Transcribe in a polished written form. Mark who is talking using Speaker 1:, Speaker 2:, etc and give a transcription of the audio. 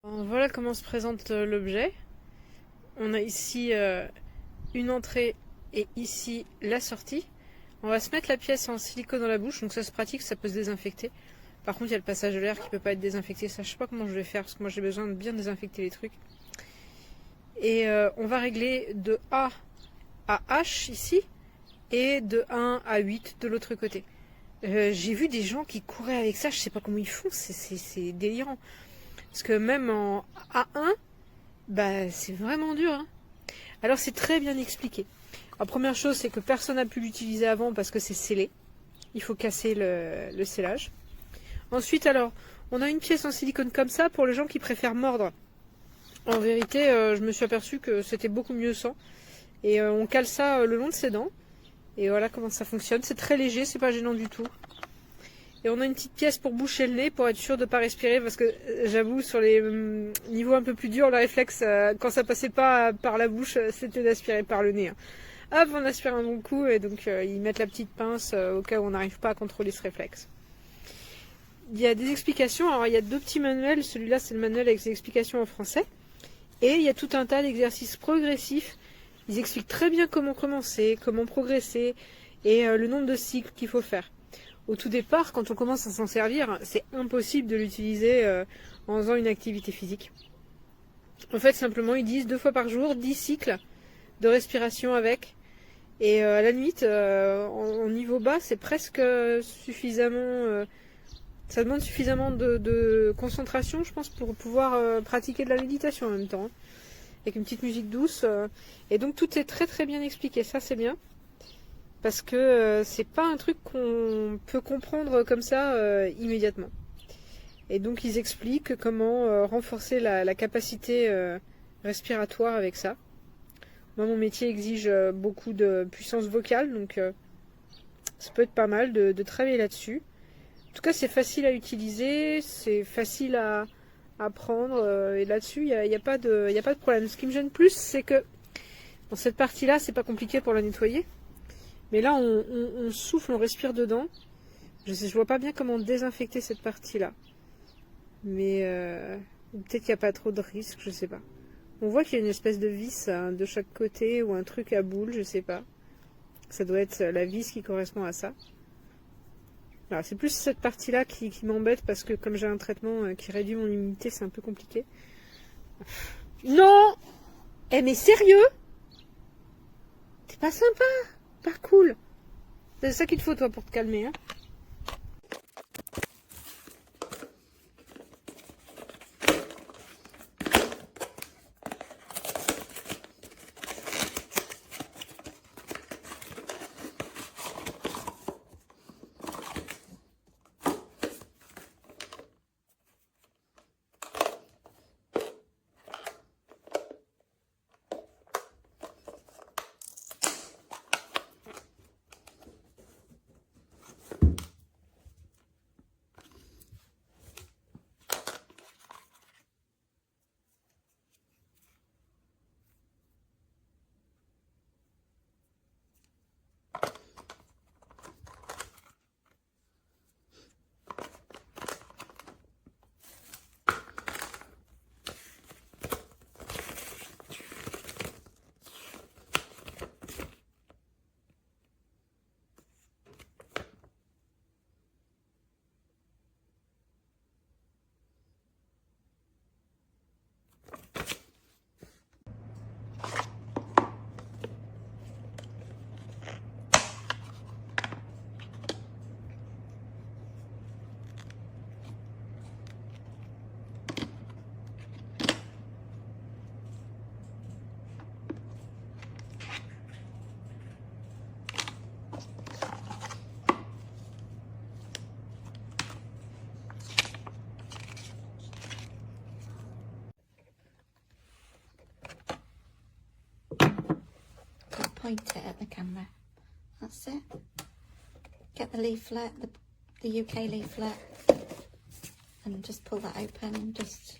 Speaker 1: Voilà comment se présente l'objet. On a ici une entrée et ici la sortie. On va se mettre la pièce en silicone dans la bouche, donc ça c'est pratique, ça peut se désinfecter. Par contre il y a le passage de l'air qui peut pas être désinfecté, ça je sais pas comment je vais faire parce que moi j'ai besoin de bien désinfecter les trucs. Et on va régler de A à H ici et de 1 à 8 de l'autre côté. J'ai vu des gens qui couraient avec ça, je sais pas comment ils font, c'est délirant. Parce que même en A1, bah c'est vraiment dur. Hein. Alors c'est très bien expliqué. La première chose, c'est que personne n'a pu l'utiliser avant parce que c'est scellé. Il faut casser le scellage. Ensuite, alors, on a une pièce en silicone comme ça pour les gens qui préfèrent mordre. En vérité, je me suis aperçue que c'était beaucoup mieux sans. Et on cale ça le long de ses dents. Et voilà comment ça fonctionne. C'est très léger, c'est pas gênant du tout. Et on a une petite pièce pour boucher le nez, pour être sûr de ne pas respirer, parce que j'avoue, sur les niveaux un peu plus durs, le réflexe, quand ça passait pas par la bouche, c'était d'aspirer par le nez. Hein. Hop, on aspire un bon coup, et donc ils mettent la petite pince au cas où on n'arrive pas à contrôler ce réflexe. Il y a des explications, alors il y a deux petits manuels, celui-là c'est le manuel avec des explications en français, et il y a tout un tas d'exercices progressifs. Ils expliquent très bien comment commencer, comment progresser, et le nombre de cycles qu'il faut faire. Au tout départ, quand on commence à s'en servir, c'est impossible de l'utiliser en faisant une activité physique. En fait, simplement, ils disent 2 fois par jour, 10 cycles de respiration avec. Et à la limite, en niveau bas, c'est presque suffisamment... ça demande suffisamment de concentration, je pense, pour pouvoir pratiquer de la méditation en même temps. Hein, avec une petite musique douce. Et donc, tout est très très bien expliqué. Ça, c'est bien. Parce que c'est pas un truc qu'on peut comprendre comme ça immédiatement. Et donc ils expliquent comment renforcer la capacité respiratoire avec ça. Moi mon métier exige beaucoup de puissance vocale, donc ça peut être pas mal de travailler là-dessus. En tout cas c'est facile à utiliser, c'est facile à apprendre, et là-dessus il n'y a pas de problème. Ce qui me gêne plus c'est que dans cette partie-là c'est pas compliqué pour la nettoyer. Mais là, on souffle, on respire dedans. Je vois pas bien comment désinfecter cette partie-là. Mais peut-être qu'il n'y a pas trop de risque, je sais pas. On voit qu'il y a une espèce de vis de chaque côté ou un truc à boule, je sais pas. Ça doit être la vis qui correspond à ça. Alors c'est plus cette partie-là qui m'embête parce que comme j'ai un traitement qui réduit mon immunité, c'est un peu compliqué. Non! Eh mais sérieux? T'es pas sympa? Pas cool. C'est ça qu'il te faut toi pour te calmer, hein.
Speaker 2: Point it at the camera. That's it. Get the leaflet, the UK leaflet, and just pull that open and just